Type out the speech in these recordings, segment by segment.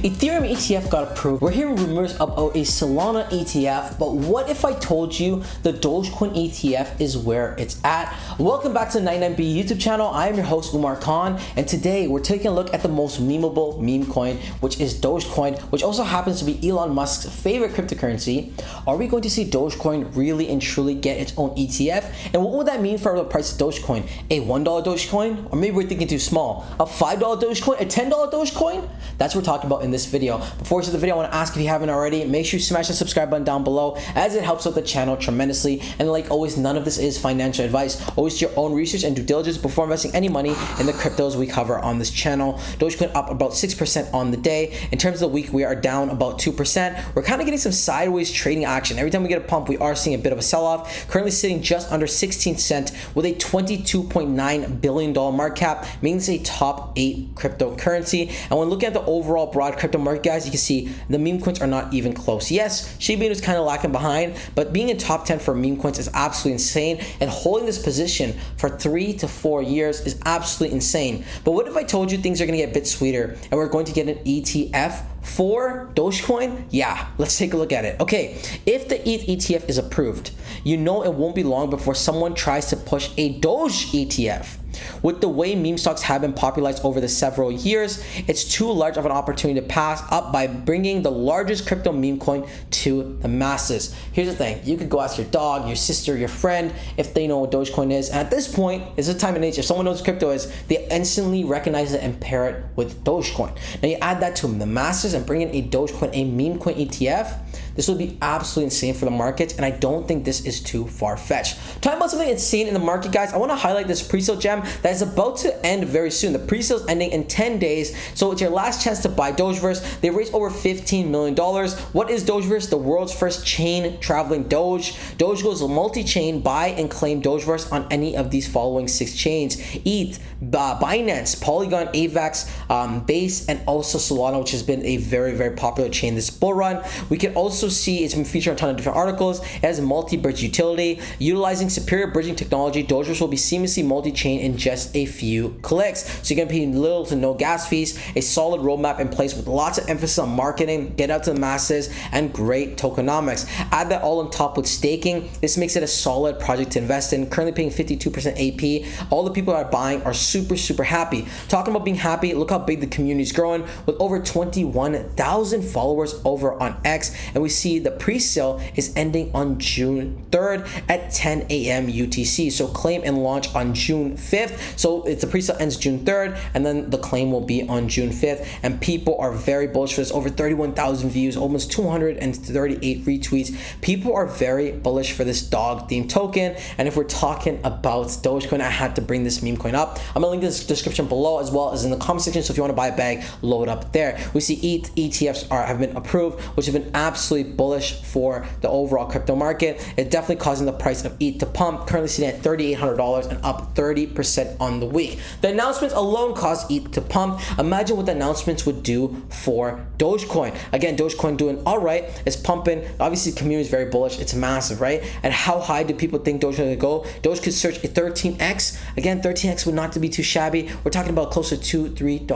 Ethereum ETF got approved. We're hearing rumors about a Solana ETF, but what if I told you the Dogecoin ETF is where it's at? Welcome back to the 99B YouTube channel. I am your host Umar Khan, and today we're taking a look at the most memeable meme coin, which is Dogecoin, which also happens to be Elon Musk's favorite cryptocurrency. Are we going to see Dogecoin really and truly get its own ETF? And what would that mean for the price of Dogecoin? A $1 Dogecoin? Or maybe we're thinking too small. A $5 Dogecoin? A $10 Dogecoin? That's what we're talking about in this video. Before we start the video, I want to ask if you haven't already, make sure you smash the subscribe button down below, as it helps out the channel tremendously. And like always, none of this is financial advice. Always do your own research and due diligence before investing any money in the cryptos we cover on this channel. Dogecoin up about 6% on the day. In terms of the week, we are down about 2%. We're kind of getting some sideways trading action. Every time we get a pump, we are seeing a bit of a sell-off. Currently sitting just under 16 cents with a $22.9 billion market cap, meaning it's a top 8 cryptocurrency. And when looking at the overall broad crypto market, guys, you can see the meme coins are not even close. Yes, shib is kind of lacking behind, but being in top 10 for meme coins is absolutely insane, and holding this position for 3 to 4 years is absolutely insane. But what if I told you things are going to get a bit sweeter and we're going to get an ETF for Dogecoin? Yeah, let's take a look at it. Okay, if the ETH ETF is approved, you know it won't be long before someone tries to push a Doge ETF. With the way meme stocks have been popularized over the several years, it's too large of an opportunity to pass up by bringing the largest crypto meme coin to the masses. Here's the thing, you could go ask your dog, your sister, your friend if they know what Dogecoin is, and at this point, it's a time and age, if someone knows what crypto is, they instantly recognize it and pair it with Dogecoin. Now you add that to the masses and bring in a Dogecoin, a meme coin ETF, this would be absolutely insane for the markets, and I don't think this is too far-fetched. Talking about something insane in the market, guys, I want to highlight this pre-sale gem that is about to end very soon. The pre-sale is ending in 10 days, so it's your last chance to buy DogeVerse. They raised over $15 million. What is DogeVerse? The world's first chain traveling Doge. Doge goes multi-chain, buy and claim DogeVerse on any of these following 6 chains: ETH, Binance, Polygon, AVAX, Base, and also Solana, which has been a very, very popular chain this bull run. We can also see it's been featured on a ton of different articles. It has a multi-bridge utility. Utilizing superior bridging technology, DogeVerse will be seamlessly multi-chain in just a few clicks. So you're gonna pay little to no gas fees, a solid roadmap in place with lots of emphasis on marketing, get out to the masses, and great tokenomics. Add that all on top with staking. This makes it a solid project to invest in. Currently paying 52% AP. All the people that are buying are super happy. Talking about being happy, look how big the community is growing with over 21,000 followers over on X, and we see the pre-sale is ending on June 3rd at 10 a.m. UTC. So claim and launch on June 5th. So it's the pre-sale ends June 3rd, and then the claim will be on June 5th. And people are very bullish for this. Over 31,000 views, almost 238 retweets. People are very bullish for this dog themed token. And if we're talking about Dogecoin, I had to bring this meme coin up. I'm gonna link this description below as well as in the comment section. So if you want to buy a bag, load up there. We see ETH ETFs have been approved, which have been absolutely bullish for the overall crypto market. It's definitely causing the price of ETH to pump, currently sitting at $3,800 and up 30% on the week. The announcements alone caused ETH to pump. Imagine what the announcements would do for Dogecoin. Again, Dogecoin doing all right, it's pumping. Obviously, the community is very bullish. It's massive, right? And how high do people think Dogecoin will go? Doge could search a 13x. Again, 13x would not be too shabby. We're talking about close to $2-3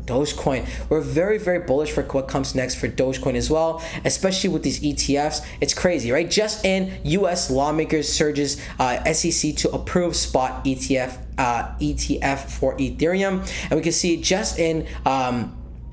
Dogecoin. We're very bullish for what comes next for Dogecoin as well, especially with these ETFs. It's crazy, right? Just in, US lawmakers surges SEC to approve spot ETF for Ethereum, and we can see just in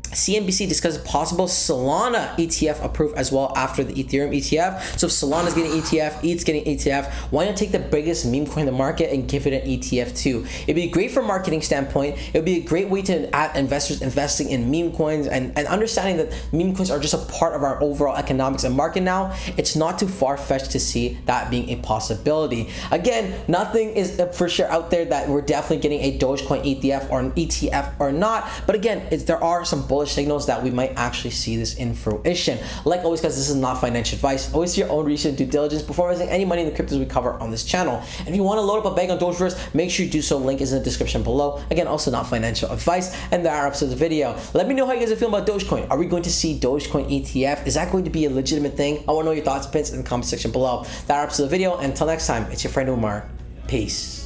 CNBC discusses possible Solana ETF approved as well after the Ethereum ETF. So if Solana's getting ETF, ETH's getting ETF, why not take the biggest meme coin in the market and give it an ETF too? It'd be great from a marketing standpoint. It would be a great way to add investors investing in meme coins and understanding that meme coins are just a part of our overall economics and market now. It's not too far-fetched to see that being a possibility. Again, nothing is for sure out there that we're definitely getting a Dogecoin ETF or an ETF or not. But again, there are some bullish signals that we might actually see this in fruition. Like always, guys, this is not financial advice. Always do your own research, due diligence before investing any money in the cryptos we cover on this channel. And if you want to load up a bag on DogeVerse, make sure you do so. Link is in the description below. Again, also not financial advice. And there are up to the video. Let me know how you guys are feeling about Dogecoin. Are we going to see Dogecoin ETF? Is that going to be a legitimate thing? I want to know your thoughts and opinions in the comment section below. That are up to the video. And until next time, it's your friend Umar. Peace.